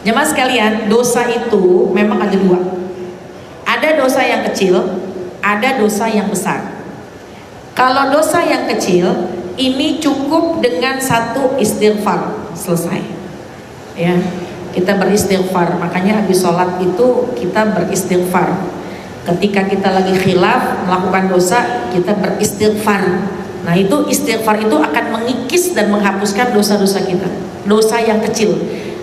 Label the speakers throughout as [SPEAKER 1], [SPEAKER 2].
[SPEAKER 1] Jemaah sekalian, dosa itu memang ada dua. Ada dosa yang kecil, ada dosa yang besar. Kalau dosa yang kecil, ini cukup dengan satu istighfar, selesai. Ya, kita beristighfar. Makanya habis sholat itu kita beristighfar. Ketika kita lagi khilaf melakukan dosa, kita beristighfar. Nah, itu istighfar itu akan mengikis dan menghapuskan dosa-dosa kita. Dosa yang kecil,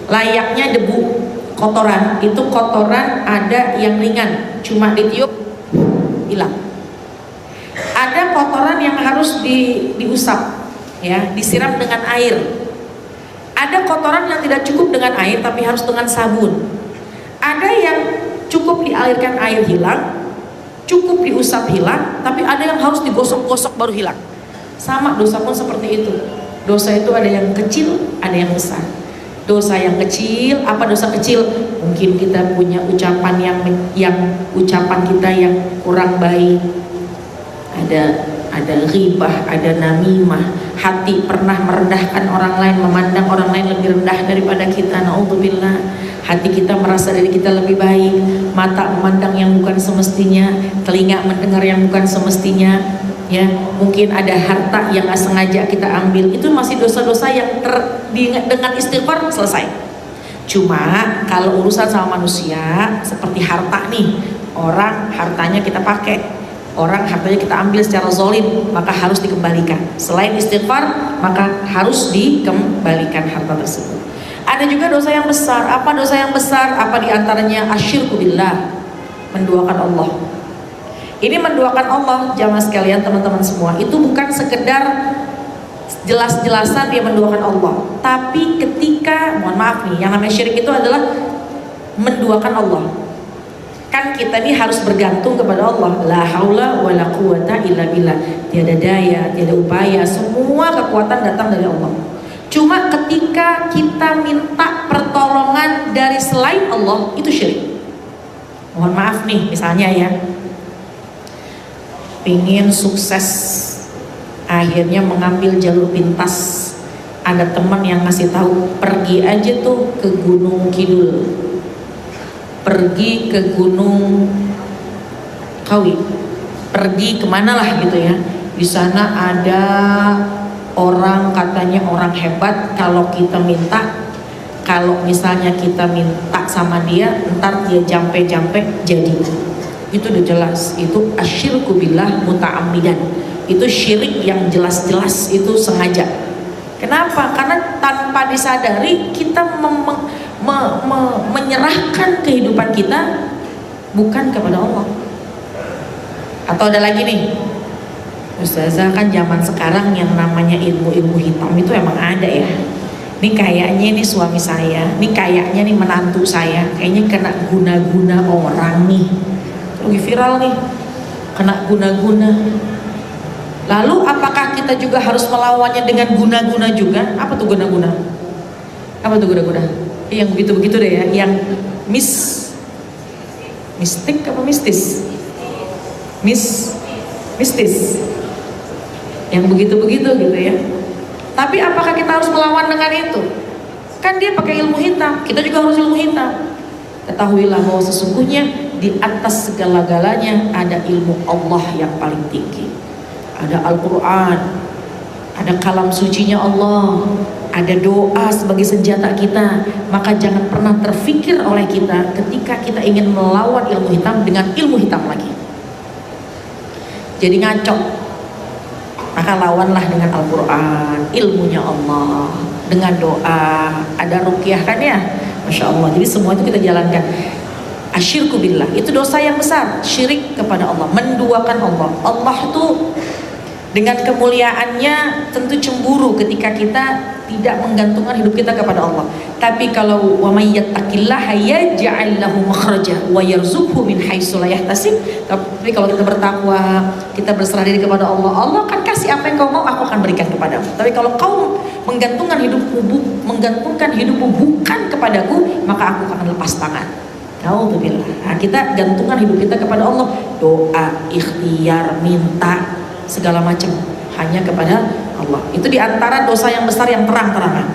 [SPEAKER 1] layaknya debu, kotoran. Itu kotoran ada yang ringan, cuma ditiup hilang. Ada kotoran yang harus diusap, ya, disiram dengan air. Ada kotoran yang tidak cukup dengan air tapi harus dengan sabun. Ada yang cukup dialirkan air hilang, cukup diusap hilang, tapi ada yang harus digosok-gosok baru hilang. Sama dosa pun seperti itu. Dosa itu ada yang kecil, ada yang besar. Dosa yang kecil, apa dosa kecil? Mungkin kita punya ucapan yang ucapan kita yang kurang baik. Ada ghibah, ada namimah. Hati pernah merendahkan orang lain, memandang orang lain lebih rendah daripada kita. Naudzubillah. Hati kita merasa diri kita lebih baik. Mata memandang yang bukan semestinya, telinga mendengar yang bukan semestinya. Ya, mungkin ada harta yang nggak sengaja kita ambil. Itu masih dosa-dosa yang dengan istighfar selesai. Cuma kalau urusan sama manusia seperti harta nih, orang hartanya kita pakai, orang hartanya kita ambil secara zalim, maka harus dikembalikan. Selain istighfar, maka harus dikembalikan harta tersebut. Ada juga dosa yang besar. Apa dosa yang besar? Apa diantaranya? Asyirku billah, menduakan Allah. Ini menduakan Allah, jamaah sekalian, teman-teman semua, itu bukan sekedar jelas-jelasan dia menduakan Allah, tapi ketika, mohon maaf nih, yang namanya syirik itu adalah menduakan Allah. Kan kita ini harus bergantung kepada Allah. La haula wa la quwata illa billah. Tiada daya, tiada upaya, semua kekuatan datang dari Allah. Cuma ketika kita minta pertolongan dari selain Allah, itu syirik. Mohon maaf nih, misalnya ya, ingin sukses, akhirnya mengambil jalur pintas. Ada teman yang ngasih tahu, pergi aja tuh ke Gunung Kidul, pergi ke Gunung Kawi, pergi kemana lah gitu ya. Di sana ada orang, katanya orang hebat. Kalau kita minta, kalau misalnya kita minta sama dia, ntar dia jampe-jampe jadi. Itu udah jelas, itu asyirku billah muta'ammidan. Itu syirik yang jelas-jelas, itu sengaja. Kenapa? Karena tanpa disadari kita menyerahkan kehidupan kita bukan kepada Allah. Atau ada lagi nih, Ustazah, kan zaman sekarang yang namanya ilmu-ilmu hitam itu emang ada ya. Ini kayaknya ini suami saya, ini kayaknya nih menantu saya, kayaknya kena guna-guna orang nih, lagi viral nih, kena guna-guna. Lalu apakah kita juga harus melawannya dengan guna-guna juga? Apa tuh guna-guna? Apa tuh guna-guna? Yang begitu-begitu deh ya, yang mistik apa mistis? Mistis. Yang begitu-begitu gitu ya. Tapi apakah kita harus melawan dengan itu? Kan dia pakai ilmu hitam, kita juga harus ilmu hitam. Ketahuilah bahwa sesungguhnya di atas segala-galanya ada ilmu Allah yang paling tinggi. Ada Al-Quran, ada kalam sucinya Allah, ada doa sebagai senjata kita. Maka jangan pernah terfikir oleh kita ketika kita ingin melawan ilmu hitam dengan ilmu hitam lagi, jadi ngaco. Maka lawanlah dengan Al-Quran, ilmunya Allah, dengan doa, ada ruqyah kan ya, Masya Allah. Jadi semua itu kita jalankan. Asyirku billah, itu dosa yang besar, syirik kepada Allah, menduakan Allah. Allah itu dengan kemuliaannya tentu cemburu ketika kita tidak menggantungkan hidup kita kepada Allah. Tapi kalau wa may yattaqillaha yaj'al lahu makhraja wa yarzuqhu min haitsu la yahtasib. Tapi kalau kita bertakwa, kita berserah diri kepada Allah, Allah akan kasih apa yang kau mau, aku akan berikan kepadamu. Tapi kalau kau menggantungkan hidupmu bukan kepadaku, maka aku akan lepas tangan. Nah, kita gantungkan hidup kita kepada Allah, doa, ikhtiar, minta, segala macam hanya kepada Allah. Itu diantara dosa yang besar yang terang-terangan.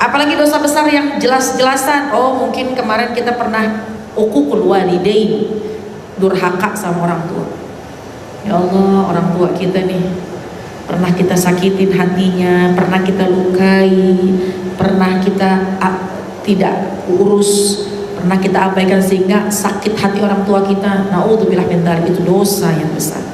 [SPEAKER 1] Apalagi dosa besar yang jelas-jelasan. Oh, mungkin kemarin kita pernah uququl walidain, durhaka sama orang tua. Ya Allah, orang tua kita nih pernah kita sakitin hatinya, pernah kita lukai, pernah kita tidak urus, pernah kita abaikan sehingga sakit hati orang tua kita. Naudzubillah min dzalik, itu dosa yang besar.